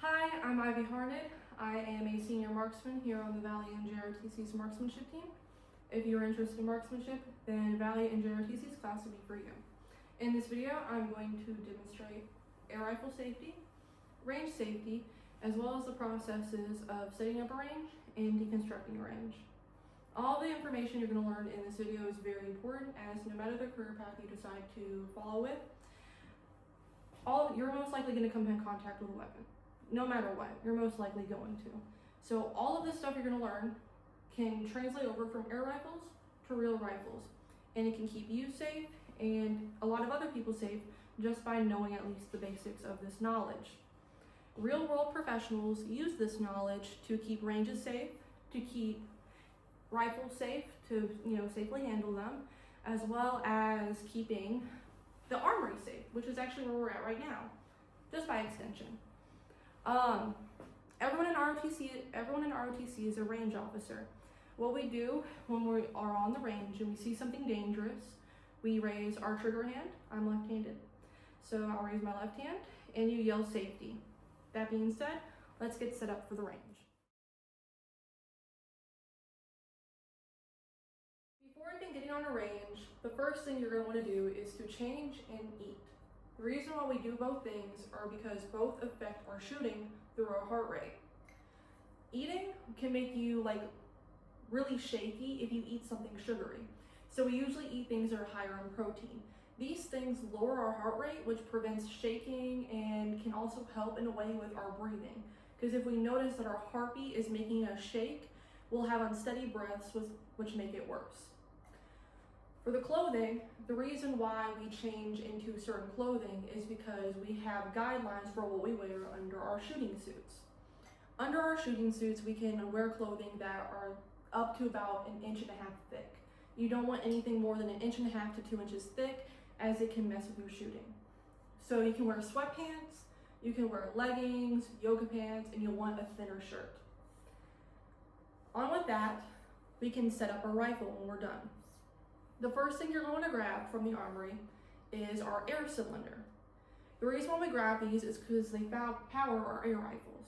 Hi, I'm Ivy Harned. I am a senior marksman here on the Valley and JRTC's marksmanship team. If you are interested in marksmanship, then Valley and JRTC's class will be for you. In this video, I'm going to demonstrate air rifle safety, range safety, as well as the processes of setting up a range and deconstructing a range. All the information you're going to learn in this video is very important, as no matter the career path you decide to follow with, you're most likely going to come in contact with a weapon. No matter what, you're most likely going to. So all of this stuff you're going to learn can translate over from air rifles to real rifles. And it can keep you safe and a lot of other people safe just by knowing at least the basics of this knowledge. Real world professionals use this knowledge to keep ranges safe, to keep rifles safe, to safely handle them, as well as keeping the armory safe, which is actually where we're at right now, just by extension. Everyone in ROTC is a range officer. What we do when we are on the range and we see something dangerous, we raise our trigger hand. I'm left-handed, so I'll raise my left hand and you yell safety. That being said, let's get set up for the range. Before even getting on a range, the first thing you're going to want to do is to change and eat. The reason why we do both things are because both affect our shooting through our heart rate. Eating can make you really shaky if you eat something sugary. So we usually eat things that are higher in protein. These things lower our heart rate, which prevents shaking and can also help in a way with our breathing. Because if we notice that our heartbeat is making us shake, we'll have unsteady breaths, which make it worse. For the clothing, the reason why we change into certain clothing is because we have guidelines for what we wear under our shooting suits. Under our shooting suits, we can wear clothing that are up to about 1.5 inches thick. You don't want anything more than 1.5 inches to 2 inches thick, as it can mess with your shooting. So you can wear sweatpants, you can wear leggings, yoga pants, and you'll want a thinner shirt. On with that, we can set up our rifle when we're done. The first thing you're going to grab from the armory is our air cylinder. The reason why we grab these is because they power our air rifles.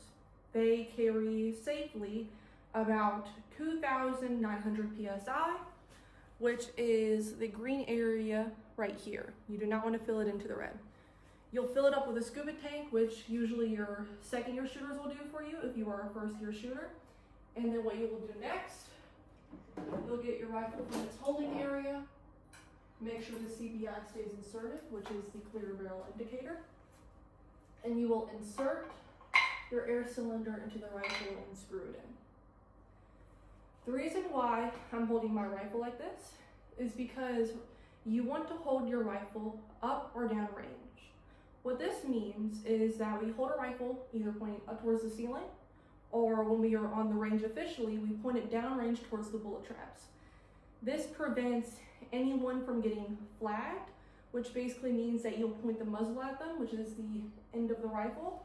They carry safely about 2,900 PSI, which is the green area right here. You do not want to fill it into the red. You'll fill it up with a scuba tank, which usually your second year shooters will do for you if you are a first year shooter. And then what you will do next, you'll get your rifle from its holding area. Make sure the CPI stays inserted, which is the clear barrel indicator. And you will insert your air cylinder into the rifle and screw it in. The reason why I'm holding my rifle like this is because you want to hold your rifle up or down range. What this means is that we hold a rifle either pointing up towards the ceiling, or when we are on the range officially, we point it downrange towards the bullet traps. This prevents anyone from getting flagged, which basically means that you'll point the muzzle at them, which is the end of the rifle,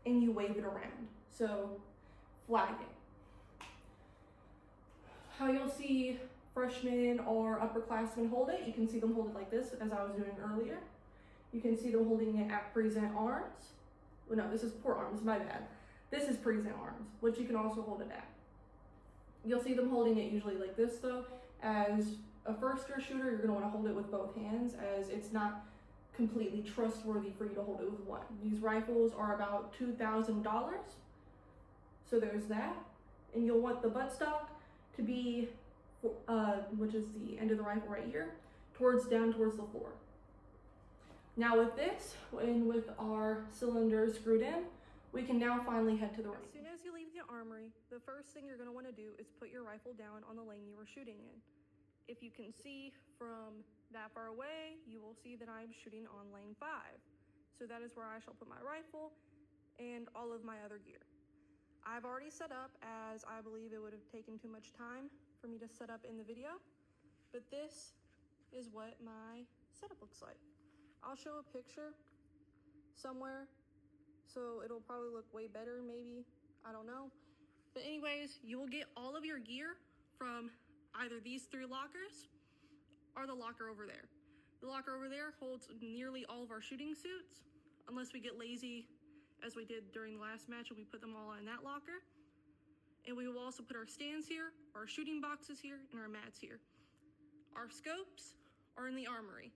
and you wave it around. So, flagging. How you'll see freshmen or upperclassmen hold it, you can see them hold it like this, as I was doing earlier. You can see them holding it at present arms. Well, no, this is port arms, my bad. This is present arms, which you can also hold it at. You'll see them holding it usually like this though. As a first year shooter, you're gonna wanna hold it with both hands, as it's not completely trustworthy for you to hold it with one. These rifles are about $2,000. So there's that. And you'll want the buttstock to be, which is the end of the rifle right here, down towards the floor. Now with this, and with our cylinder screwed in, we can now finally head to the range. As soon as you leave the armory, the first thing you're going to want to do is put your rifle down on the lane you were shooting in. If you can see from that far away, you will see that I'm shooting on lane 5. So that is where I shall put my rifle and all of my other gear. I've already set up, as I believe it would have taken too much time for me to set up in the video, but this is what my setup looks like. I'll show a picture somewhere, so it'll probably look way better, maybe, I don't know. But anyways, you will get all of your gear from either these 3 lockers or the locker over there. The locker over there holds nearly all of our shooting suits, unless we get lazy as we did during the last match, and we put them all in that locker. And we will also put our stands here, our shooting boxes here, and our mats here. Our scopes are in the armory.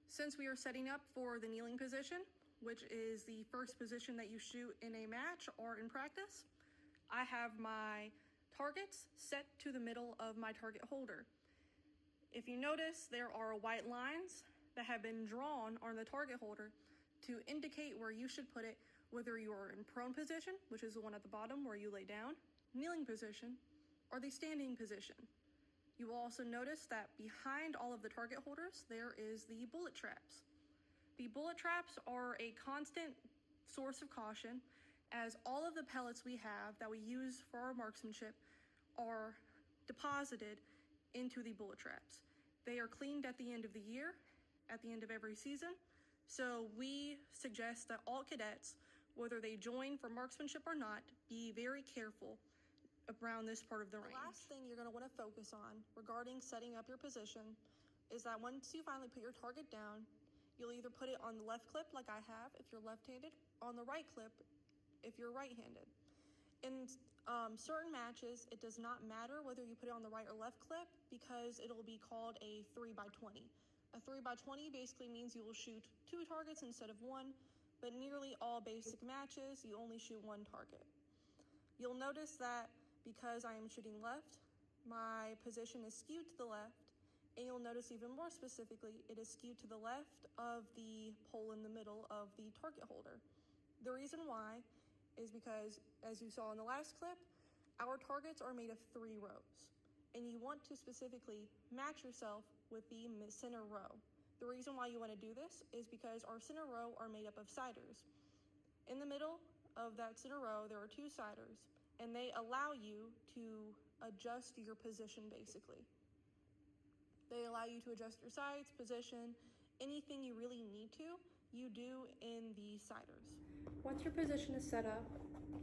Since we are setting up for the kneeling position, which is the first position that you shoot in a match or in practice, I have my targets set to the middle of my target holder. If you notice, there are white lines that have been drawn on the target holder to indicate where you should put it, whether you are in prone position, which is the one at the bottom where you lay down, kneeling position, or the standing position. You will also notice that behind all of the target holders, there is the bullet traps. The bullet traps are a constant source of caution, as all of the pellets we have that we use for our marksmanship are deposited into the bullet traps. They are cleaned at the end of the year, at the end of every season, so we suggest that all cadets, whether they join for marksmanship or not, be very careful around this part of the range. The last thing you're going to want to focus on regarding setting up your position is that once you finally put your target down, you'll either put it on the left clip like I have if you're left-handed, on the right clip if you're right-handed. In certain matches, it does not matter whether you put it on the right or left clip because it'll be called a 3x20. A 3x20 basically means you will shoot 2 targets instead of 1, but nearly all basic matches, you only shoot 1 target. You'll notice that because I am shooting left, my position is skewed to the left, and you'll notice even more specifically, it is skewed to the left of the pole in the middle of the target holder. The reason why is because, as you saw in the last clip, our targets are made of 3 rows, and you want to specifically match yourself with the center row. The reason why you want to do this is because our center row are made up of siders. In the middle of that center row, there are 2 siders, and they allow you to adjust your position basically. They allow you to adjust your sides, position, anything you really need to, you do in the siders. Once your position is set up,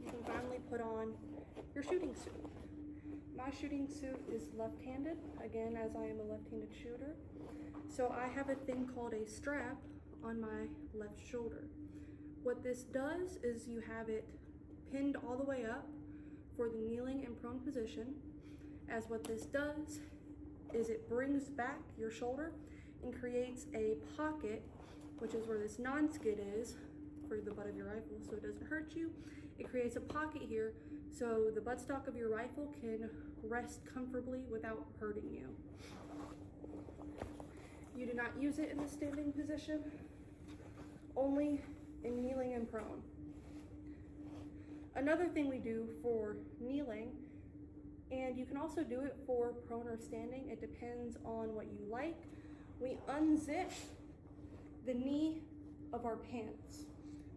you can finally put on your shooting suit. My shooting suit is left-handed, again, as I am a left-handed shooter. So I have a thing called a strap on my left shoulder. What this does is you have it pinned all the way up for the kneeling and prone position, as what this does is it brings back your shoulder and creates a pocket, which is where this non-skid is for the butt of your rifle so it doesn't hurt you. It creates a pocket here so the buttstock of your rifle can rest comfortably without hurting you. You do not use it in the standing position, only in kneeling and prone. Another thing we do for kneeling, and you can also do it for prone or standing, it depends on what you like, we unzip the knee of our pants.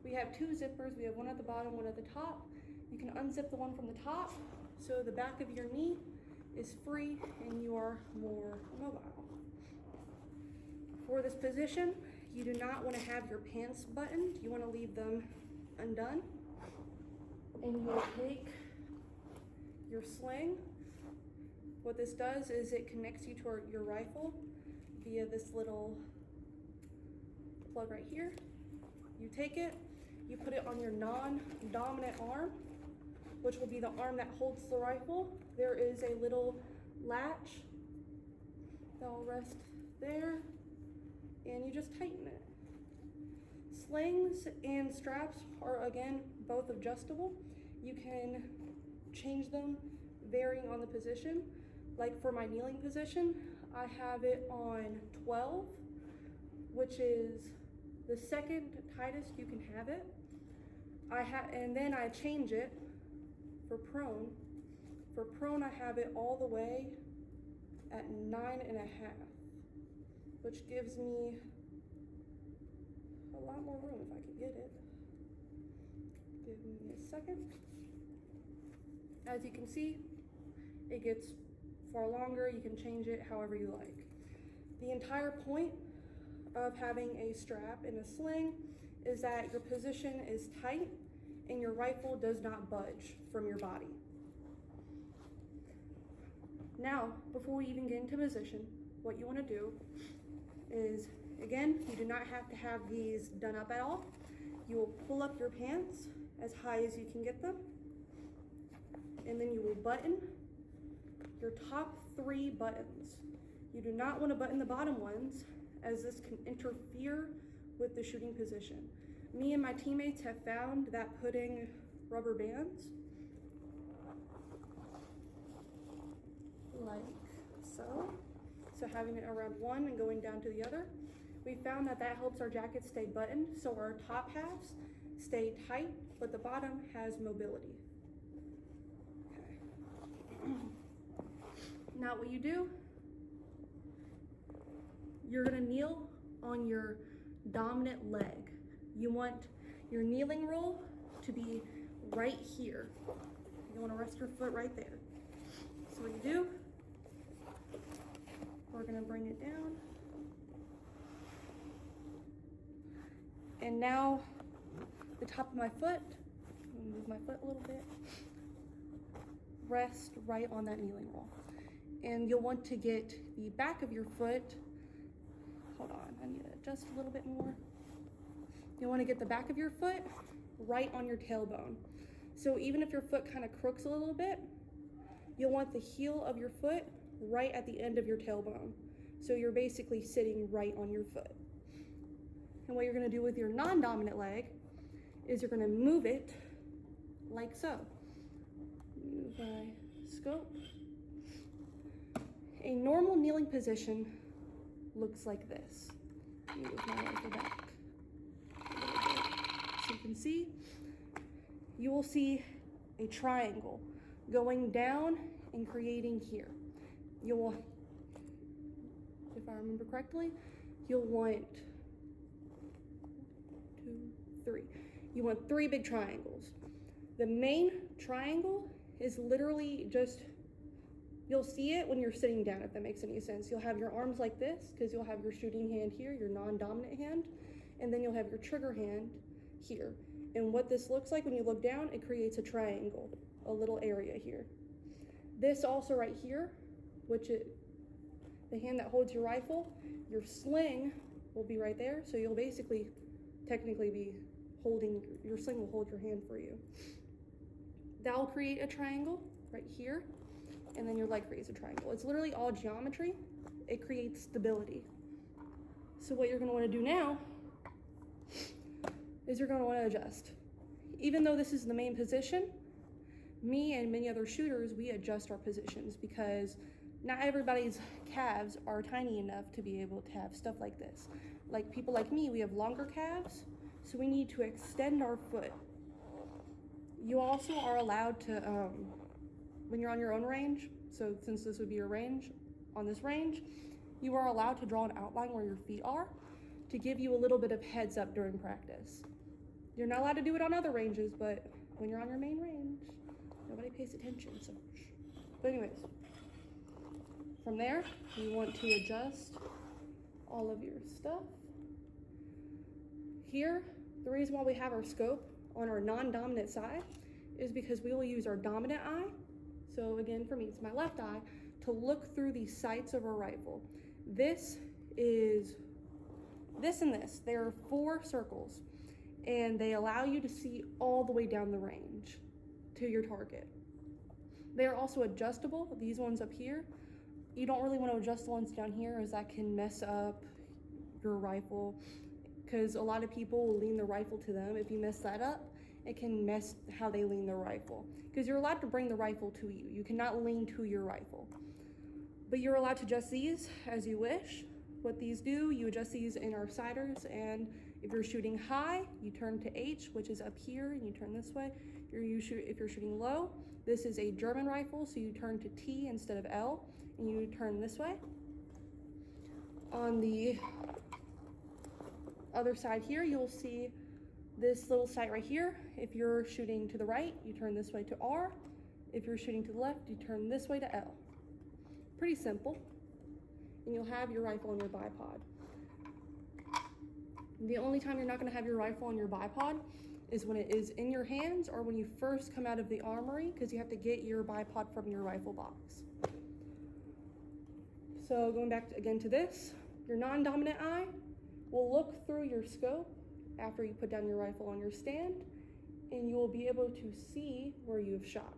We have 2 zippers, we have one at the bottom, one at the top. You can unzip the one from the top so the back of your knee is free and you are more mobile. For this position, you do not want to have your pants buttoned, you want to leave them undone. And you will take your sling. What this does is it connects you to your rifle via this little plug right here. You take it, you put it on your non-dominant arm, which will be the arm that holds the rifle. There is a little latch that will rest there, and you just tighten it. Slings and straps are, again, both adjustable. You can change them varying on the position. Like for my kneeling position, I have it on 12, which is the second tightest you can have it. And then I change it for prone. For prone, I have it all the way at 9.5, which gives me a lot more room if I can get it. Give me a second. As you can see, it gets far longer. You can change it however you like. The entire point of having a strap and a sling is that your position is tight and your rifle does not budge from your body. Now, before we even get into position, what you want to do is, again, you do not have to have these done up at all. you will pull up your pants as high as you can get them, and then you will button your top 3 buttons. You do not want to button the bottom ones, as this can interfere with the shooting position. Me and my teammates have found that putting rubber bands, like so having it around one and going down to the other, we found that helps our jacket stay buttoned, so our top halves stay tight, but the bottom has mobility. Okay. Now what you do, you're gonna kneel on your dominant leg. You want your kneeling roll to be right here. You wanna rest your foot right there. So what you do, we're gonna bring it down. And now the top of my foot, I'm gonna move my foot a little bit, rest right on that kneeling roll. And you'll want to get the back of your foot, hold on, I need to adjust a little bit more. You'll want to get the back of your foot right on your tailbone. So even if your foot kind of crooks a little bit, you'll want the heel of your foot right at the end of your tailbone. So you're basically sitting right on your foot. And what you're gonna do with your non-dominant leg is you're gonna move it like so. Move my scope. A normal kneeling position looks like this. Move my rifle back a little bit. So you can see, you will see a triangle going down and creating here. You will, if I remember correctly, you'll want 2, 3. You want 3 big triangles. The main triangle is literally just, you'll see it when you're sitting down, if that makes any sense. You'll have your arms like this, because you'll have your shooting hand here, your non-dominant hand, and then you'll have your trigger hand here. And what this looks like when you look down, it creates a triangle, a little area here. This also right here, which is the hand that holds your rifle, your sling will be right there. So you'll basically, technically be holding, your sling will hold your hand for you. That'll create a triangle right here. And then your leg creates a triangle. It's literally all geometry. It creates stability. So what you're gonna wanna do now is you're gonna wanna adjust. Even though this is the main position, me and many other shooters, we adjust our positions because not everybody's calves are tiny enough to be able to have stuff like this. Like people like me, we have longer calves, so we need to extend our foot. You also are allowed to, when you're on your own range, so since this would be your range, on this range, you are allowed to draw an outline where your feet are to give you a little bit of heads up during practice. You're not allowed to do it on other ranges, but when you're on your main range, nobody pays attention so much. But anyways, from there, you want to adjust all of your stuff. Here, the reason why we have our scope on our non-dominant side is because we will use our dominant eye. So again, for me, it's my left eye, to look through the sights of our rifle. This is, this and this, there are 4 circles, and they allow you to see all the way down the range to your target. They are also adjustable, these ones up here. You don't really want to adjust the ones down here, as that can mess up your rifle, because a lot of people will lean the rifle to them. If you mess that up, it can mess how they lean their rifle, because you're allowed to bring the rifle to you. You cannot lean to your rifle, but you're allowed to adjust these as you wish. What these do, you adjust these in our siders, and if you're shooting high, you turn to H, which is up here, and you turn this way. If you're shooting low, this is a German rifle, so you turn to T instead of L, and you turn this way. On the other side here, you'll see this little sight right here. If you're shooting to the right, you turn this way to R. If you're shooting to the left, you turn this way to L. Pretty simple. And you'll have your rifle on your bipod. The only time you're not gonna have your rifle on your bipod is when it is in your hands or when you first come out of the armory, because you have to get your bipod from your rifle box. So going back again to this, your non-dominant eye will look through your scope after you put down your rifle on your stand, and you will be able to see where you have shot.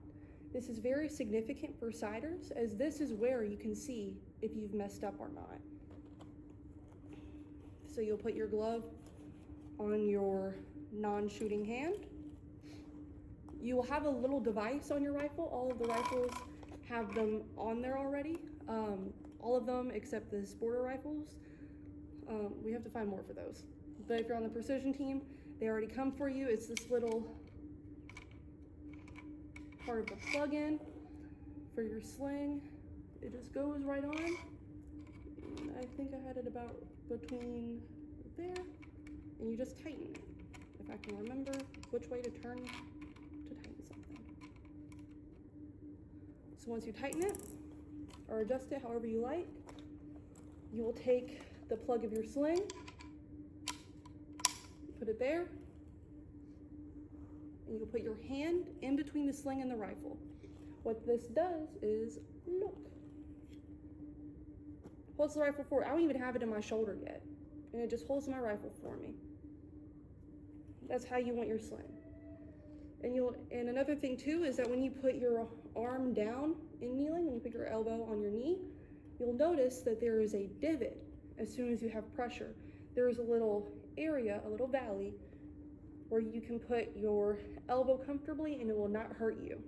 This is very significant for sighters, as this is where you can see if you've messed up or not. So you'll put your glove on your non-shooting hand. You will have a little device on your rifle. All of the rifles have them on there already. All of them except the sporter rifles. We have to find more for those. But if you're on the precision team, they already come for you. It's this little part of the plug-in for your sling. It just goes right on. And I think I had it about between there, and you just tighten it. If I can remember which way to turn to tighten something. So once you tighten it, or adjust it however you like, you will take the plug of your sling, put it there, and you'll put your hand in between the sling and the rifle. What this does is, look, holds the rifle forward. I don't even have it in my shoulder yet, and it just holds my rifle for me. That's how you want your sling. And another thing too is that when you put your arm down in kneeling, when you put your elbow on your knee, you'll notice that there is a divot as soon as you have pressure. There is a little area, a little valley, where you can put your elbow comfortably and it will not hurt you.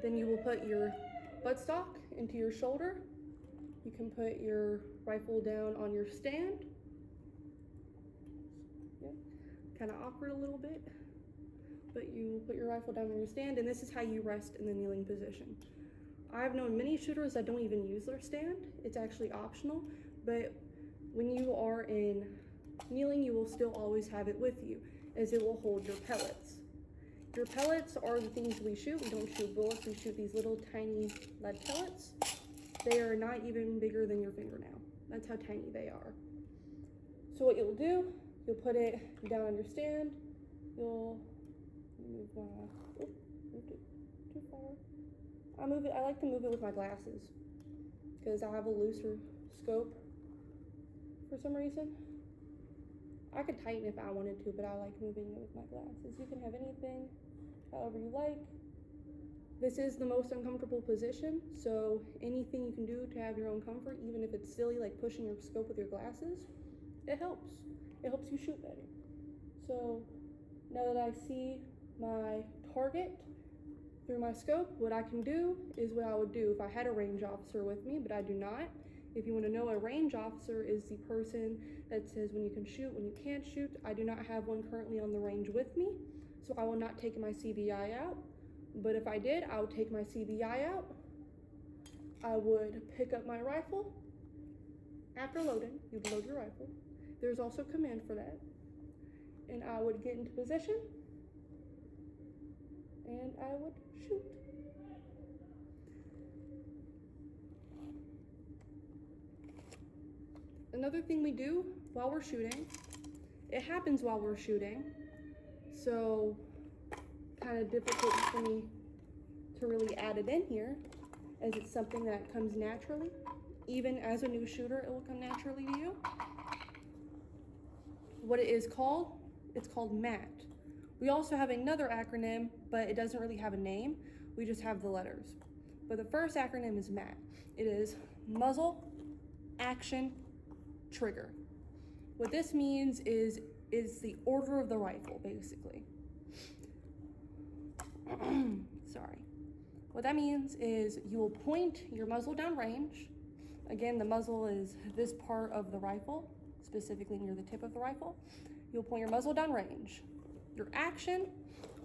Then you will put your buttstock into your shoulder. You can put your rifle down on your stand. Yep. Kind of awkward a little bit, but you put your rifle down on your stand, and this is how you rest in the kneeling position. I've known many shooters that don't even use their stand. It's actually optional, but when you are in kneeling, you will still always have it with you, as it will hold your pellets. Your pellets are the things we shoot. We don't shoot bullets, we shoot these little tiny lead pellets. They are not even bigger than your fingernail. That's how tiny they are. So what you'll do, you'll put it down on your stand. You'll move moved it too far. I like to move it with my glasses because I have a looser scope for some reason. I could tighten if I wanted to, but I like moving it with my glasses. You can have anything, however you like. This is the most uncomfortable position, so anything you can do to have your own comfort, even if it's silly, like pushing your scope with your glasses, it helps. It helps you shoot better. So now that I see my target through my scope, what I can do is what I would do if I had a range officer with me, but I do not. If you want to know, a range officer is the person that says when you can shoot, when you can't shoot. I do not have one currently on the range with me, so I will not take my CBI out. But if I did, I would take my CBI out. I would pick up my rifle. After loading, you would load your rifle. There's also command for that. And I would get into position, and I would shoot. Another thing we do while we're shooting, it happens while we're shooting, so kind of difficult for me to really add it in here, as it's something that comes naturally. Even as a new shooter, it will come naturally to you. What it is called, it's called MAT. We also have another acronym, but it doesn't really have a name. We just have the letters. But the first acronym is MAT. It is muzzle, action, trigger. What this means is the order of the rifle, basically. Sorry. What that means is you will point your muzzle down range. Again, the muzzle is this part of the rifle, specifically near the tip of the rifle. You'll point your muzzle down range. Your action,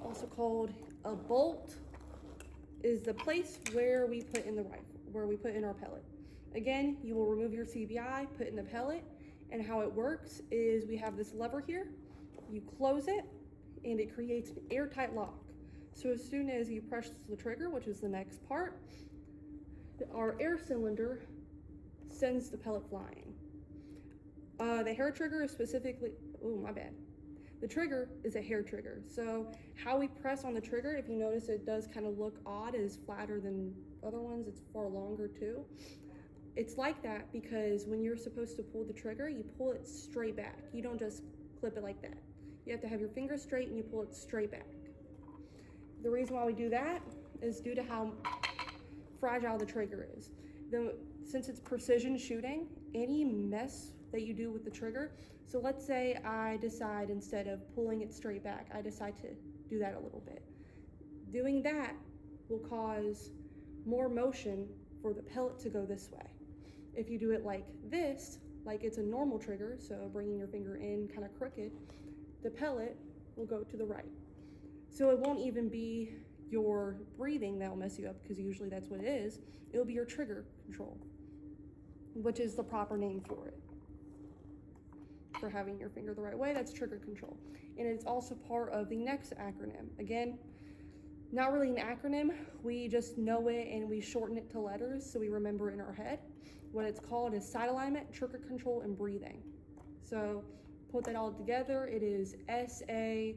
also called a bolt, is the place where we put in the rifle, where we put in our pellet. Again, you will remove your CBI, put in the pellet, and how it works is we have this lever here. You close it, and it creates an airtight lock. So as soon as you press the trigger, which is the next part, our air cylinder sends the pellet flying. The hair trigger is specifically, oh my bad. The trigger is a hair trigger. So how we press on the trigger, if you notice, it does kind of look odd, it is flatter than other ones, it's far longer too. It's like that because when you're supposed to pull the trigger, you pull it straight back. You don't just clip it like that. You have to have your fingers straight and you pull it straight back. The reason why we do that is due to how fragile the trigger is. Since it's precision shooting, any mess that you do with the trigger, so let's say I decide instead of pulling it straight back, I decide to do that a little bit. Doing that will cause more motion for the pellet to go this way. If you do it like this, like it's a normal trigger, so bringing your finger in kind of crooked, the pellet will go to the right. So it won't even be your breathing that will mess you up, because usually that's what it is. It'll be your trigger control, which is the proper name for it. For having your finger the right way, that's trigger control. And it's also part of the next acronym. Again, not really an acronym, we just know it and we shorten it to letters so we remember in our head. What it's called is sight alignment, trigger control, and breathing. So put that all together, it is SATCB.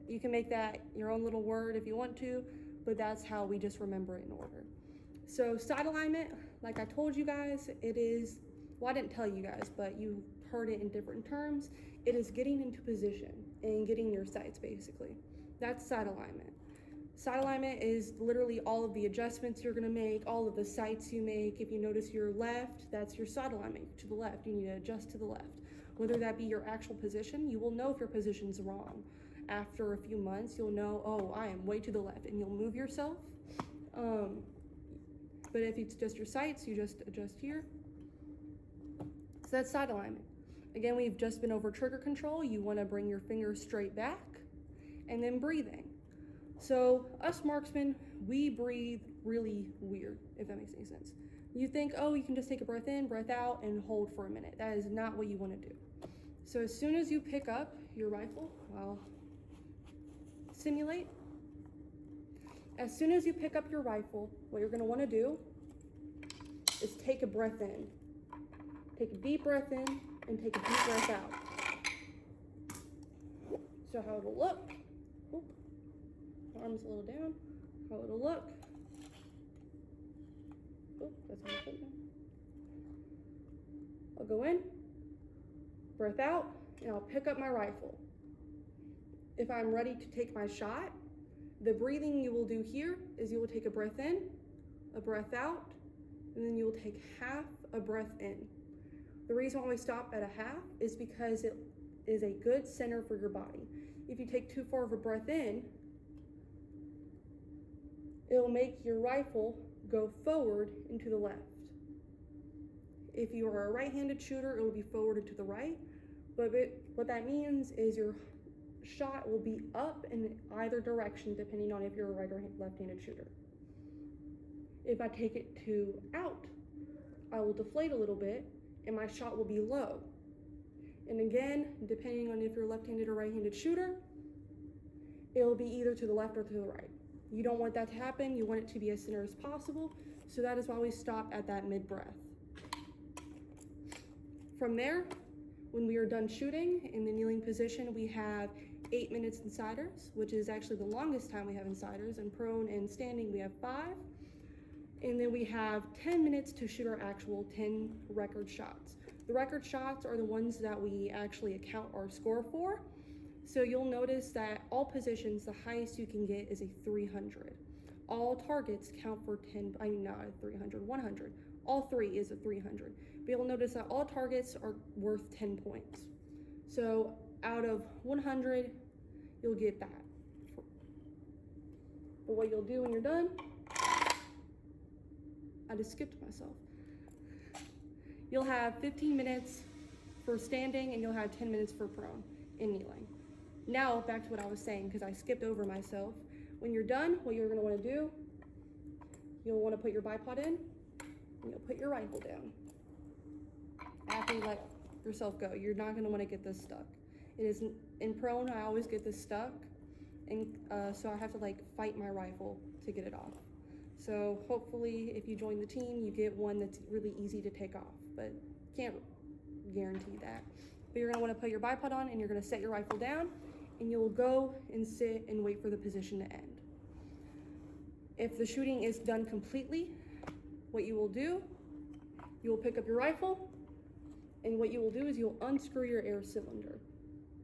You can make that your own little word if you want to, but that's how we just remember it in order. So sight alignment, like I told you guys, it is, well, I didn't tell you guys, but you heard it in different terms. It is getting into position and getting your sights, basically. That's sight alignment. Sight alignment is literally all of the adjustments you're gonna make, all of the sights you make. If you notice your left, that's your sight alignment to the left. You need to adjust to the left. Whether that be your actual position, you will know if your position's wrong. After a few months, you'll know, oh, I am way to the left, and you'll move yourself. But if it's just your sights, you just adjust here. So that's sight alignment. Again, we've just been over trigger control. You want to bring your finger straight back, and then breathing. So us marksmen, we breathe really weird, if that makes any sense. You think, oh, you can just take a breath in, breath out, and hold for a minute. That is not what you want to do. So as soon as you pick up your rifle, well, simulate. As soon as you pick up your rifle, what you're going to want to do is take a breath in. Take a deep breath in and take a deep breath out. So how it'll look, oop, arms a little down, how it'll look. Oop, that's on my foot now. I'll go in, breath out, and I'll pick up my rifle. If I'm ready to take my shot, the breathing you will do here is you will take a breath in, a breath out, and then you will take half a breath in. The reason why we stop at a half is because it is a good center for your body. If you take too far of a breath in, it'll make your rifle go forward and to the left. If you are a right-handed shooter, it will be forward and to the right. But what that means is your shot will be up in either direction depending on if you're a right or left-handed shooter. If I take it to out, I will deflate a little bit and my shot will be low. And again, depending on if you're a left-handed or right-handed shooter, it'll be either to the left or to the right. You don't want that to happen. You want it to be as center as possible. So that is why we stop at that mid-breath. From there, when we are done shooting in the kneeling position, we have 8 minutes in siders, which is actually the longest time we have in siders. And prone and standing, we have 5. And then we have 10 minutes to shoot our actual 10 record shots. The record shots are the ones that we actually account our score for. So you'll notice that all positions, the highest you can get is a 300. All targets count for 100. All 3 is a 300. But you'll notice that all targets are worth 10 points. So out of 100, you'll get that. But what you'll do when you're done, I just skipped myself. You'll have 15 minutes for standing and you'll have 10 minutes for prone and kneeling. Now back to what I was saying because I skipped over myself. When you're done, what you're gonna wanna do, you'll wanna put your bipod in and you'll put your rifle down. After you let yourself go, you're not gonna wanna get this stuck. It is in prone, I always get this stuck and so I have to like fight my rifle to get it off. So hopefully if you join the team, you get one that's really easy to take off, but can't guarantee that. But you're gonna wanna put your bipod on and you're gonna set your rifle down and you'll go and sit and wait for the position to end. If the shooting is done completely, what you will do, you will pick up your rifle, and what you will do is you'll unscrew your air cylinder.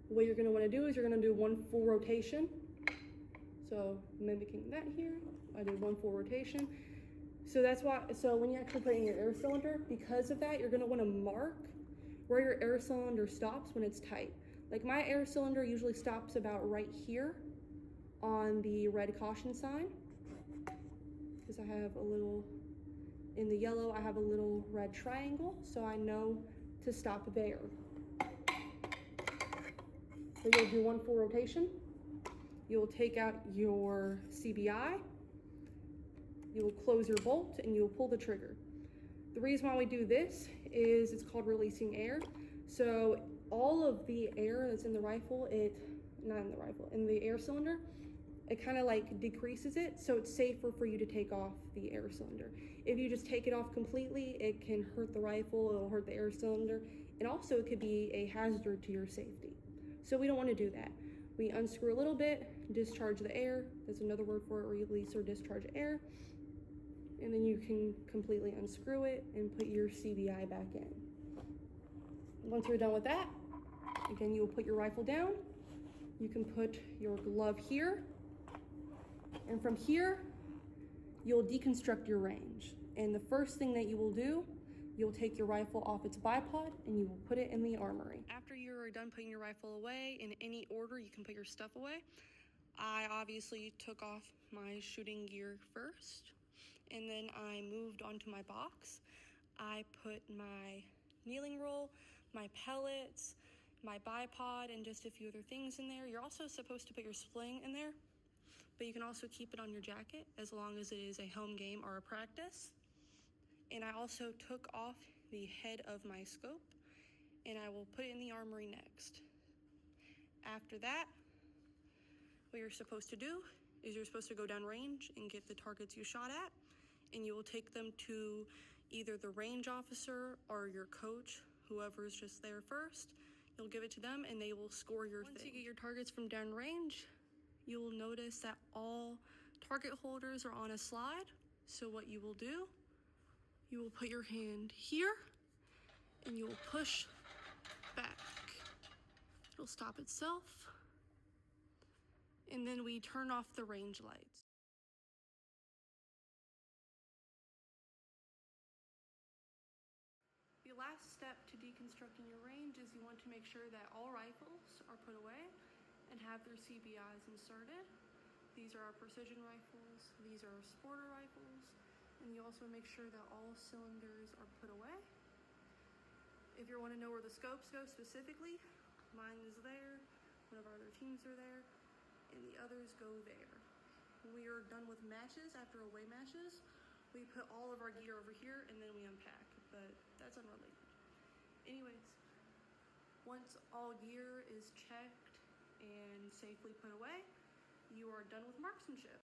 What you're gonna wanna do is you're gonna do one full rotation. So mimicking that here, I did one full rotation. So that's why, so when you actually put in your air cylinder, because of that, you're gonna wanna mark where your air cylinder stops when it's tight. Like my air cylinder usually stops about right here on the red caution sign, because I have a little, in the yellow, I have a little red triangle, so I know to stop there. So you'll do one full rotation. You'll take out your CBI, you will close your bolt, and you'll pull the trigger. The reason why we do this is it's called releasing air. So all of the air that's in the rifle, in the air cylinder, it kind of like decreases it, so it's safer for you to take off the air cylinder. If you just take it off completely, it can hurt the rifle, it'll hurt the air cylinder, and also it could be a hazard to your safety. So we don't want to do that. We unscrew a little bit, discharge the air, that's another word for it, release or discharge air, and then you can completely unscrew it and put your CBI back in. Once you're done with that, again, you'll put your rifle down, you can put your glove here, and from here, you'll deconstruct your range. And the first thing that you will do, you'll take your rifle off its bipod and you will put it in the armory. After you're done putting your rifle away, in any order you can put your stuff away. I obviously took off my shooting gear first, and then I moved onto my box. I put my kneeling roll, my pellets, my bipod, and just a few other things in there. You're also supposed to put your sling in there, but you can also keep it on your jacket as long as it is a home game or a practice. And I also took off the head of my scope, and I will put it in the armory next. After that, what you're supposed to do is you're supposed to go down range and get the targets you shot at, and you will take them to either the range officer or your coach, whoever's just there first. You'll give it to them and they will score your thing. Once you get your targets from down range, you will notice that all target holders are on a slide. So what you will do, you will put your hand here and you will push back. It'll stop itself. And then we turn off the range lights. The last step to deconstructing your range is you want to make sure that all rifles are put away and have their CBIs inserted. These are our precision rifles, these are our sporter rifles, and you also make sure that all cylinders are put away. If you want to know where the scopes go specifically, mine is there, one of our other teams are there, and the others go there. When we are done with matches, after away matches, we put all of our gear over here and then we unpack, but that's unrelated. Anyways, once all gear is checked and safely put away, you are done with marksmanship.